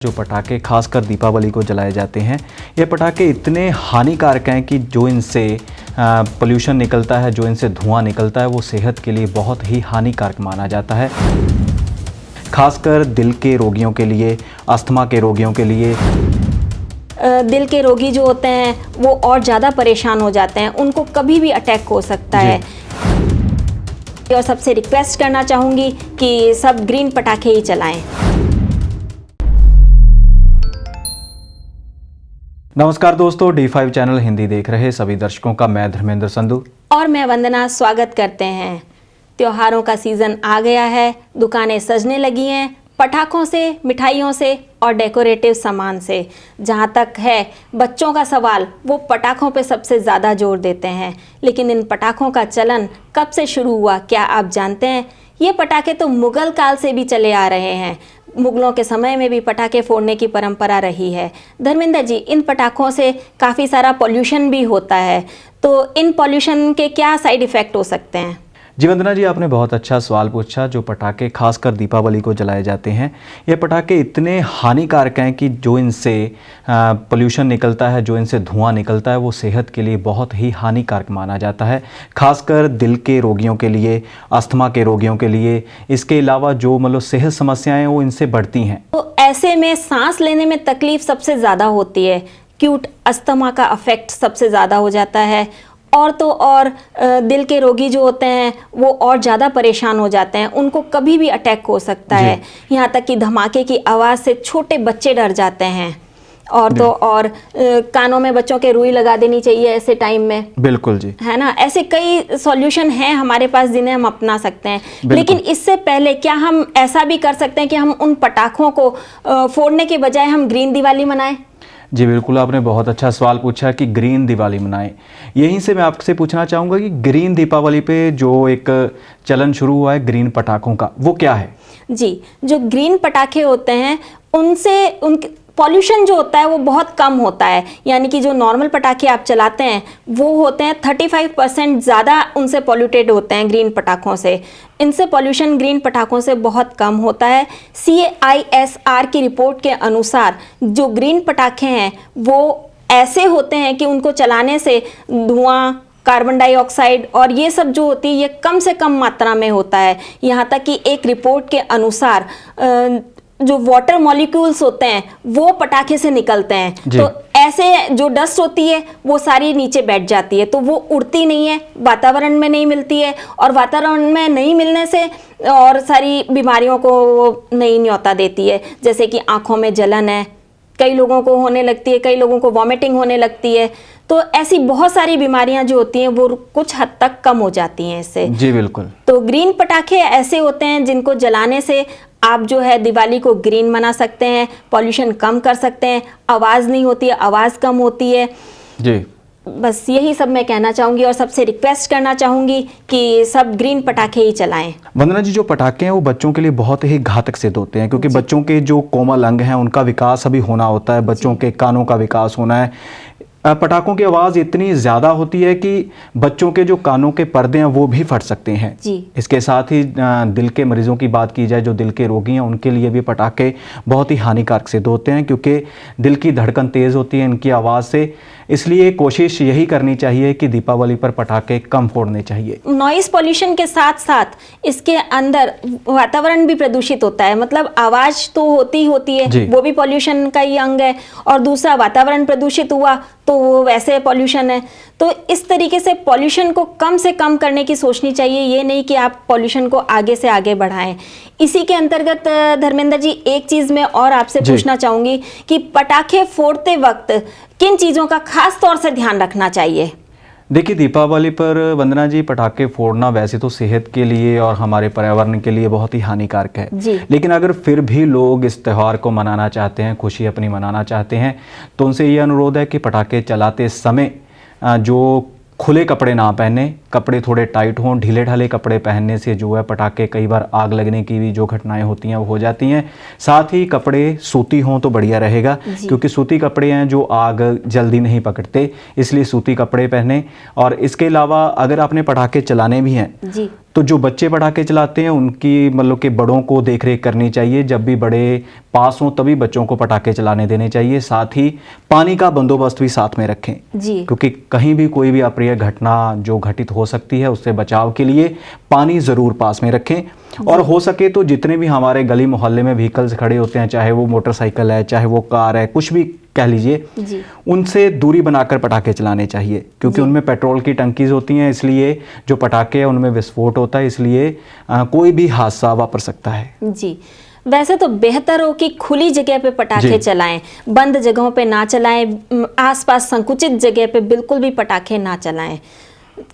जो पटाखे खासकर दीपावली को जलाए जाते हैं, ये पटाखे इतने हानिकारक हैं कि जो इनसे पोल्यूशन निकलता है, जो इनसे धुआं निकलता है, वो सेहत के लिए बहुत ही हानिकारक माना जाता है। खासकर दिल के रोगियों के लिए, अस्थमा के रोगियों के लिए। दिल के रोगी जो होते हैं वो और ज़्यादा परेशान हो जाते हैं, उनको कभी भी अटैक हो सकता है। और सबसे रिक्वेस्ट करना चाहूँगी कि सब ग्रीन पटाखे ही चलाएं। नमस्कार दोस्तों, D5 चैनल हिंदी देख रहे सभी दर्शकों का मैं धर्मेंद्र संधू और मैं वंदना स्वागत करते हैं। त्योहारों का सीज़न आ गया है, दुकानें सजने लगी हैं पटाखों से, मिठाइयों से और डेकोरेटिव सामान से। जहाँ तक है बच्चों का सवाल, वो पटाखों पे सबसे ज़्यादा जोर देते हैं। लेकिन इन पटाखों का चलन कब से शुरू हुआ, क्या आप जानते हैं? ये पटाखे तो मुग़ल काल से भी चले आ रहे हैं। मुग़लों के समय में भी पटाखे फोड़ने की परंपरा रही है। धर्मेंद्र जी, इन पटाखों से काफ़ी सारा पॉल्यूशन भी होता है, तो इन पॉल्यूशन के क्या साइड इफ़ेक्ट हो सकते हैं? जी वंदना जी, आपने बहुत अच्छा सवाल पूछा। जो पटाखे खासकर दीपावली को जलाए जाते हैं, ये पटाखे इतने हानिकारक हैं कि जो इनसे पोल्यूशन निकलता है, जो इनसे धुआं निकलता है, वो सेहत के लिए बहुत ही हानिकारक माना जाता है। खासकर दिल के रोगियों के लिए, अस्थमा के रोगियों के लिए। इसके अलावा जो मतलब सेहत समस्याएं वो इनसे बढ़ती हैं। तो ऐसे में सांस लेने में तकलीफ सबसे ज़्यादा होती है। क्यूट अस्थमा का अफेक्ट सबसे ज़्यादा हो जाता है। और तो और दिल के रोगी जो होते हैं वो और ज़्यादा परेशान हो जाते हैं, उनको कभी भी अटैक हो सकता है। यहाँ तक कि धमाके की आवाज़ से छोटे बच्चे डर जाते हैं। और तो और कानों में बच्चों के रुई लगा देनी चाहिए ऐसे टाइम में। बिल्कुल जी, है ना। ऐसे कई सॉल्यूशन हैं हमारे पास जिन्हें हम अपना सकते हैं। लेकिन इससे पहले क्या हम ऐसा भी कर सकते हैं कि हम उन पटाखों को फोड़ने के बजाय हम ग्रीन दिवाली मनाएं? जी बिल्कुल, आपने बहुत अच्छा सवाल पूछा कि ग्रीन दिवाली मनाएं। यहीं से मैं आपसे पूछना चाहूँगा कि ग्रीन दीपावली पे जो एक चलन शुरू हुआ है ग्रीन पटाखों का, वो क्या है? जी, जो ग्रीन पटाखे होते हैं उनसे उनके पॉल्यूशन जो होता है वो बहुत कम होता है। यानी कि जो नॉर्मल पटाखे आप चलाते हैं वो होते हैं 35% ज़्यादा उनसे पॉल्यूटेड होते हैं ग्रीन पटाखों से। इनसे पॉल्यूशन ग्रीन पटाखों से बहुत कम होता है। CISR की रिपोर्ट के अनुसार जो ग्रीन पटाखे हैं वो ऐसे होते हैं कि उनको चलाने से धुआं, कार्बन डाइऑक्साइड और ये सब जो होती है ये कम से कम मात्रा में होता है। यहाँ तक कि एक रिपोर्ट के अनुसार जो वाटर मॉलिक्यूल्स होते हैं वो पटाखे से निकलते हैं, तो ऐसे जो डस्ट होती है वो सारी नीचे बैठ जाती है, तो वो उड़ती नहीं है, वातावरण में नहीं मिलती है। और वातावरण में नहीं मिलने से और सारी बीमारियों को नई न्योता देती है। जैसे कि आँखों में जलन है, कई लोगों को होने लगती है, कई लोगों को वॉमिटिंग होने लगती है। तो ऐसी बहुत सारी बीमारियां जो होती हैं वो कुछ हद तक कम हो जाती हैं इससे। जी बिल्कुल। तो ग्रीन पटाखे ऐसे होते हैं जिनको जलाने से आप जो है दिवाली को ग्रीन मना सकते हैं, पॉल्यूशन कम कर सकते हैं, आवाज़ नहीं होती है, आवाज़ कम होती है। जी, बस यही सब मैं कहना चाहूँगी और सबसे रिक्वेस्ट करना चाहूँगी कि सब ग्रीन पटाखे ही चलाएं। वंदना जी, जो पटाखे हैं वो बच्चों के लिए बहुत ही घातक सिद्ध होते हैं, क्योंकि बच्चों के जो कोमल अंग हैं उनका विकास अभी होना होता है, बच्चों के कानों का विकास होना है। पटाखों की आवाज़ इतनी ज़्यादा होती है कि बच्चों के जो कानों के पर्दे हैं वो भी फट सकते हैं जी। इसके साथ ही दिल के मरीजों की बात की जाए, जो दिल के रोगी हैं उनके लिए भी पटाखे बहुत ही हानिकारक सिद्ध होते हैं, क्योंकि दिल की धड़कन तेज़ होती है इनकी आवाज़ से। इसलिए कोशिश यही करनी चाहिए कि दीपावली पर पटाखे कम फोड़ने चाहिए। नॉइज़ पॉल्यूशन के साथ साथ इसके अंदर वातावरण भी प्रदूषित होता है। मतलब आवाज़ तो होती है, वो भी पॉल्यूशन का ही अंग है, और दूसरा वातावरण प्रदूषित हुआ तो वो वैसे पॉल्यूशन है। तो इस तरीके से पॉल्यूशन को कम से कम करने की सोचनी चाहिए, ये नहीं कि आप पॉल्यूशन को आगे से आगे बढ़ाएं। इसी के अंतर्गत धर्मेंद्र जी, एक चीज़ मैं और आपसे पूछना चाहूँगी कि पटाखे फोड़ते वक्त किन चीज़ों का खास तौर से ध्यान रखना चाहिए? देखिए, दीपावली पर वंदना जी पटाखे फोड़ना वैसे तो सेहत के लिए और हमारे पर्यावरण के लिए बहुत ही हानिकारक है। लेकिन अगर फिर भी लोग इस त्यौहार को मनाना चाहते हैं, खुशी अपनी मनाना चाहते हैं, तो उनसे ये अनुरोध है कि पटाखे चलाते समय जो खुले कपड़े ना पहने, कपड़े थोड़े टाइट हों, ढीले ढाले कपड़े पहनने से जो है पटाखे कई बार आग लगने की भी जो घटनाएं होती हैं वो हो जाती हैं। साथ ही कपड़े सूती हों तो बढ़िया रहेगा, क्योंकि सूती कपड़े हैं जो आग जल्दी नहीं पकड़ते, इसलिए सूती कपड़े पहने। और इसके अलावा अगर आपने पटाखे चलाने भी हैं जी तो जो बच्चे पटाखे चलाते हैं उनकी मतलब कि बड़ों को देख रेख करनी चाहिए। जब भी बड़े पास हों तभी बच्चों को पटाखे चलाने देने चाहिए। साथ ही पानी का बंदोबस्त भी साथ में रखें, जी क्योंकि कहीं भी कोई भी अप्रिय घटना जो घटित हो सकती है उससे बचाव के लिए पानी ज़रूर पास में रखें। और हो सके तो जितने भी हमारे गली मोहल्ले में व्हीकल्स खड़े होते हैं, चाहे वो मोटरसाइकिल है, चाहे वो कार है, कुछ भी कह लीजिए, जी उनसे दूरी बनाकर पटाखे चलाने चाहिए, क्योंकि उनमें पेट्रोल की टंकीज होती हैं, इसलिए जो पटाखे हैं उनमें विस्फोट होता है, इसलिए कोई भी हादसा वापर सकता है। जी। वैसे तो बेहतर हो कि खुली जगह पे पटाखे जी। चलाएं, बंद जगहों पे ना चलाएं, आसपास संकुचित जगह पे बिल्कुल भी पटाखे ना चलाएं,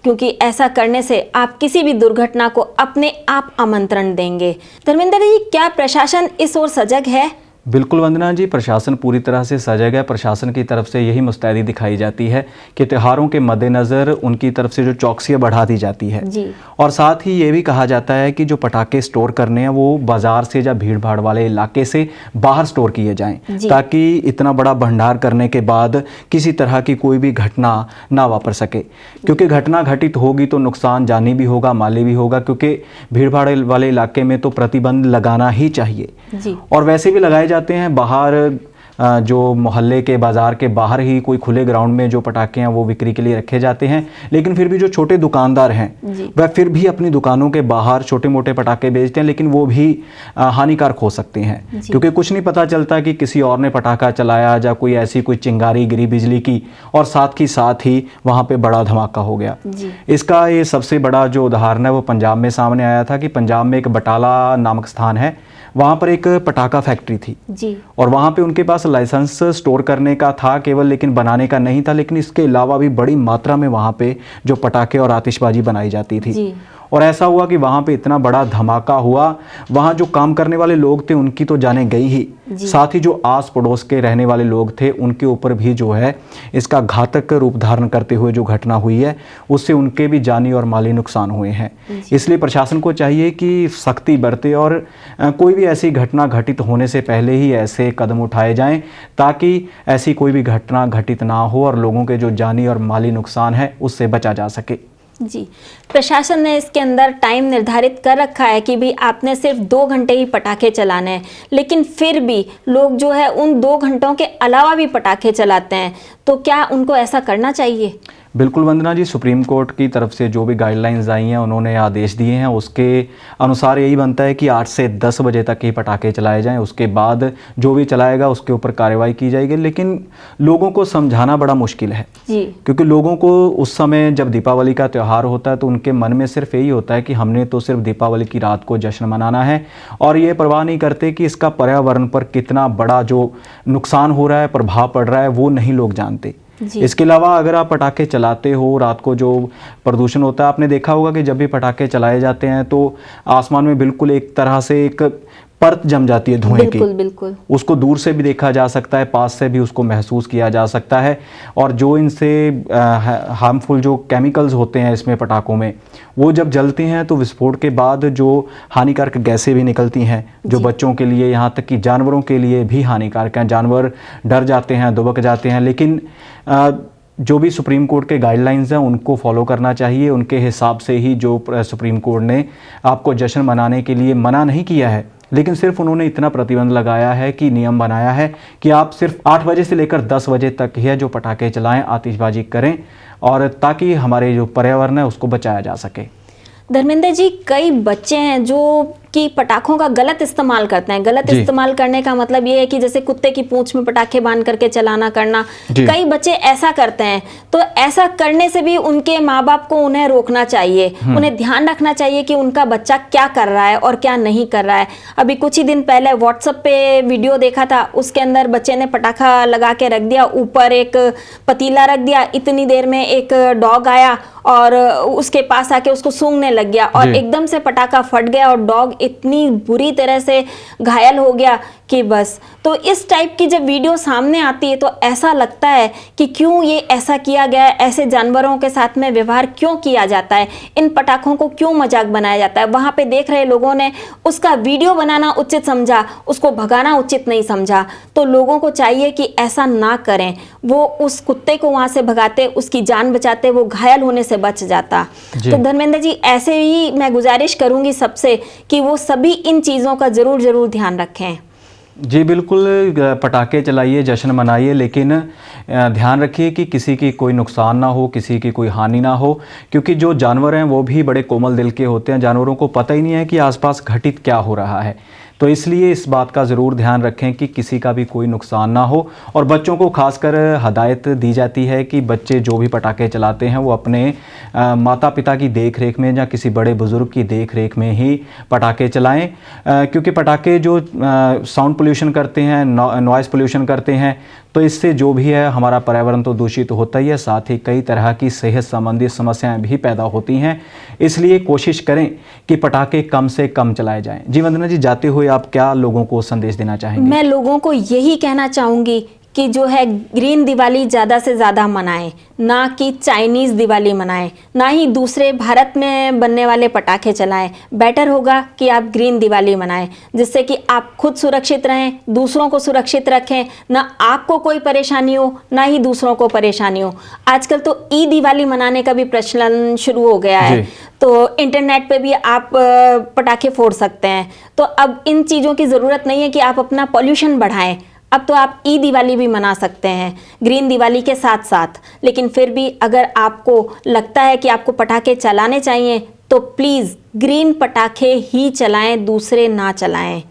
क्योंकि ऐसा करने से आप किसी भी दुर्घटना को अपने आप आमंत्रण देंगे। धर्मेंद्र जी, क्या प्रशासन इस ओर सजग है? बिल्कुल वंदना जी, प्रशासन पूरी तरह से सजग है। प्रशासन की तरफ से यही मुस्तैदी दिखाई जाती है कि त्योहारों के मद्देनज़र उनकी तरफ से जो चौकसियाँ बढ़ा दी जाती है। जी। और साथ ही ये भी कहा जाता है कि जो पटाखे स्टोर करने हैं वो बाज़ार से या भीड़ भाड़ वाले इलाके से बाहर स्टोर किए जाएं, ताकि इतना बड़ा भंडार करने के बाद किसी तरह की कोई भी घटना ना वापर सके। क्योंकि घटना घटित होगी तो नुकसान जानी भी होगा, माली भी होगा, क्योंकि भीड़ भाड़ वाले इलाके में तो प्रतिबंध लगाना ही चाहिए। जी। और वैसे भी लगाए जाते हैं बाहर, जो मोहल्ले के बाज़ार के बाहर ही कोई खुले ग्राउंड में जो पटाखे हैं वो बिक्री के लिए रखे जाते हैं। लेकिन फिर भी जो छोटे दुकानदार हैं वह फिर भी अपनी दुकानों के बाहर छोटे मोटे पटाखे बेचते हैं, लेकिन वो भी हानिकारक हो सकते हैं, क्योंकि कुछ नहीं पता चलता कि किसी और ने पटाखा चलाया या कोई ऐसी कोई चिंगारी गिरी बिजली की और साथ ही वहाँ पे बड़ा धमाका हो गया। इसका ये सबसे बड़ा जो उदाहरण है वो पंजाब में सामने आया था कि पंजाब में एक बटाला नामक स्थान है, वहाँ पर एक पटाखा फैक्ट्री थी जी। और वहाँ पे उनके पास लाइसेंस स्टोर करने का था केवल, लेकिन बनाने का नहीं था। लेकिन इसके अलावा भी बड़ी मात्रा में वहाँ पे जो पटाखे और आतिशबाजी बनाई जाती थी जी। और ऐसा हुआ कि वहाँ पे इतना बड़ा धमाका हुआ, वहाँ जो काम करने वाले लोग थे उनकी तो जाने गई ही, साथ ही जो आस पड़ोस के रहने वाले लोग थे उनके ऊपर भी जो है इसका घातक रूप धारण करते हुए जो घटना हुई है उससे उनके भी जानी और माली नुकसान हुए हैं। इसलिए प्रशासन को चाहिए कि सख्ती बरते और कोई भी ऐसी घटना घटित होने से पहले ही ऐसे कदम उठाए जाएं, ताकि ऐसी कोई भी घटना घटित ना हो और लोगों के जो जानी और माली नुकसान है उससे बचा जा सके। जी। प्रशासन ने इसके अंदर टाइम निर्धारित कर रखा है कि भी आपने सिर्फ 2 घंटे ही पटाखे चलाने हैं, लेकिन फिर भी लोग जो है उन 2 घंटों के अलावा भी पटाखे चलाते हैं, तो क्या उनको ऐसा करना चाहिए? बिल्कुल वंदना जी, सुप्रीम कोर्ट की तरफ से जो भी गाइडलाइंस आई हैं उन्होंने आदेश दिए हैं, उसके अनुसार यही बनता है कि 8 से 10 बजे तक ही पटाखे चलाए जाएं। उसके बाद जो भी चलाएगा उसके ऊपर कार्रवाई की जाएगी। लेकिन लोगों को समझाना बड़ा मुश्किल है जी। क्योंकि लोगों को उस समय जब दीपावली का त्यौहार होता है तो उनके मन में सिर्फ यही होता है कि हमने तो सिर्फ दीपावली की रात को जश्न मनाना है, और ये परवाह नहीं करते कि इसका पर्यावरण पर कितना बड़ा जो नुकसान हो रहा है, प्रभाव पड़ रहा है, वो नहीं लोग जानते। इसके अलावा अगर आप पटाखे चलाते हो, रात को जो प्रदूषण होता है, आपने देखा होगा कि जब भी पटाखे चलाए जाते हैं तो आसमान में बिल्कुल एक तरह से एक परत जम जाती है धुएं की। बिल्कुल। उसको दूर से भी देखा जा सकता है, पास से भी उसको महसूस किया जा सकता है। और जो इनसे हार्मफुल जो केमिकल्स होते हैं इसमें पटाखों में, वो जब जलते हैं तो विस्फोट के बाद जो हानिकारक गैसें भी निकलती हैं जो बच्चों के लिए, यहाँ तक कि जानवरों के लिए भी हानिकारक हैं। जानवर डर जाते हैं, दुबक जाते हैं। लेकिन जो भी सुप्रीम कोर्ट के गाइडलाइंस हैं उनको फॉलो करना चाहिए। उनके हिसाब से ही जो सुप्रीम कोर्ट ने आपको जश्न मनाने के लिए मना नहीं किया है, लेकिन सिर्फ उन्होंने इतना प्रतिबंध लगाया है कि नियम बनाया है कि आप सिर्फ 8 बजे से लेकर 10 बजे तक ही जो पटाखे चलाएं, आतिशबाजी करें, और ताकि हमारे जो पर्यावरण है उसको बचाया जा सके। धर्मेंद्र जी, कई बच्चे हैं जो कि पटाखों का गलत इस्तेमाल करते हैं। गलत इस्तेमाल करने का मतलब ये है कि जैसे कुत्ते की पूंछ में पटाखे बांध करके चलाना करना, कई बच्चे ऐसा करते हैं। तो ऐसा करने से भी उनके माँ बाप को उन्हें रोकना चाहिए, उन्हें ध्यान रखना चाहिए कि उनका बच्चा क्या कर रहा है और क्या नहीं कर रहा है। अभी कुछ ही दिन पहले व्हाट्सएप पे वीडियो देखा था, उसके अंदर बच्चे ने पटाखा लगा के रख दिया, ऊपर एक पतीला रख दिया, इतनी देर में एक डॉग आया और उसके पास आके उसको सूंघने लग गया और एकदम से पटाखा फट गया और डॉग इतनी बुरी तरह से घायल हो गया कि बस। तो इस टाइप की जब वीडियो सामने आती है तो ऐसा लगता है कि क्यों ये ऐसा किया गया है, ऐसे जानवरों के साथ में व्यवहार क्यों किया जाता है, इन पटाखों को क्यों मजाक बनाया जाता है। वहाँ पे देख रहे लोगों ने उसका वीडियो बनाना उचित समझा, उसको भगाना उचित नहीं समझा। तो लोगों को चाहिए कि ऐसा ना करें, वो उस कुत्ते को वहाँ से भगाते, उसकी जान बचाते, वो घायल होने से बच जाता। तो धर्मेंद्र जी, ऐसे ही मैं गुजारिश करूँगी सबसे कि वो सभी इन चीज़ों का ज़रूर ध्यान रखें। जी बिल्कुल, पटाखे चलाइए, जश्न मनाइए, लेकिन ध्यान रखिए कि किसी की कोई नुकसान ना हो, किसी की कोई हानि ना हो, क्योंकि जो जानवर हैं वो भी बड़े कोमल दिल के होते हैं। जानवरों को पता ही नहीं है कि आसपास घटित क्या हो रहा है। तो इसलिए इस बात का ज़रूर ध्यान रखें कि किसी का भी कोई नुकसान ना हो। और बच्चों को खासकर हदायत दी जाती है कि बच्चे जो भी पटाखे चलाते हैं वो अपने माता पिता की देख रेख में या किसी बड़े बुज़ुर्ग की देख रेख में ही पटाखे चलाएं, क्योंकि पटाखे जो साउंड पोल्यूशन करते हैं, नॉइज़ पोल्यूशन करते हैं, तो इससे जो भी है हमारा पर्यावरण तो दूषित होता ही है, साथ ही कई तरह की सेहत संबंधी समस्याएं भी पैदा होती हैं। इसलिए कोशिश करें कि पटाखे कम से कम चलाए जाएं। जी वंदना जी, जाते हुए आप क्या लोगों को संदेश देना चाहेंगे? मैं लोगों को यही कहना चाहूँगी कि जो है ग्रीन दिवाली ज़्यादा से ज़्यादा मनाएं, ना कि चाइनीज़ दिवाली मनाएं, ना ही दूसरे भारत में बनने वाले पटाखे चलाएं। बेटर होगा कि आप ग्रीन दिवाली मनाएं, जिससे कि आप खुद सुरक्षित रहें, दूसरों को सुरक्षित रखें, ना आपको कोई परेशानी हो, ना ही दूसरों को परेशानी हो। आजकल तो ई दिवाली मनाने का भी प्रचलन शुरू हो गया है, तो इंटरनेट पे भी आप पटाखे फोड़ सकते हैं। तो अब इन चीज़ों की ज़रूरत नहीं है कि आप अपना पॉल्यूशन बढ़ाएं। अब तो आप ई दिवाली भी मना सकते हैं ग्रीन दिवाली के साथ साथ। लेकिन फिर भी अगर आपको लगता है कि आपको पटाखे चलाने चाहिए तो प्लीज़ ग्रीन पटाखे ही चलाएं, दूसरे ना चलाएं,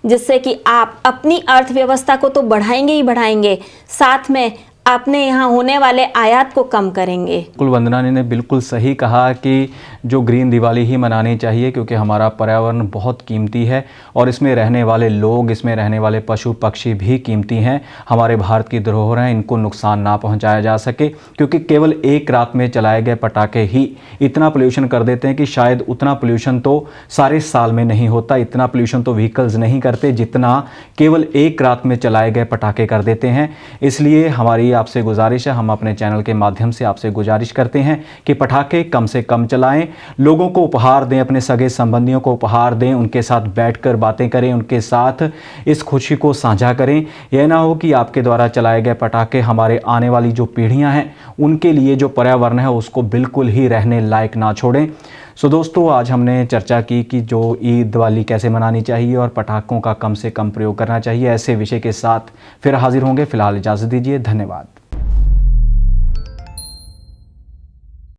जिससे कि आप अपनी अर्थव्यवस्था को तो बढ़ाएंगे ही बढ़ाएंगे, साथ में अपने यहाँ होने वाले आयात को कम करेंगे। बिल्कुल, वंदना ने बिल्कुल सही कहा कि जो ग्रीन दिवाली ही मनानी चाहिए, क्योंकि हमारा पर्यावरण बहुत कीमती है और इसमें रहने वाले लोग, इसमें रहने वाले पशु पक्षी भी कीमती हैं, हमारे भारत की धरोहर हैं, इनको नुकसान ना पहुंचाया जा सके। क्योंकि केवल एक रात में चलाए गए पटाखे ही इतना पोल्यूशन कर देते हैं कि शायद उतना पोल्यूशन तो सारे साल में नहीं होता, इतना पोल्यूशन तो व्हीकल्स नहीं करते जितना केवल एक रात में चलाए गए पटाखे कर देते हैं। इसलिए हमारी आपसे गुजारिश है, हम अपने चैनल के माध्यम से आपसे गुजारिश करते हैं कि पटाखे कम से कम चलाएं, लोगों को उपहार दें, अपने सगे संबंधियों को उपहार दें, उनके साथ बैठकर बातें करें, उनके साथ इस खुशी को साझा करें। यह ना हो कि आपके द्वारा चलाए गए पटाखे हमारे आने वाली जो पीढ़ियां हैं उनके लिए जो पर्यावरण है उसको बिल्कुल ही रहने लायक ना छोड़ें। सो दोस्तों, आज हमने चर्चा की कि जो ईद दिवाली कैसे मनानी चाहिए और पटाखों का कम से कम प्रयोग करना चाहिए। ऐसे विषय के साथ फिर हाजिर होंगे। फिलहाल इजाज़त दीजिए, धन्यवाद।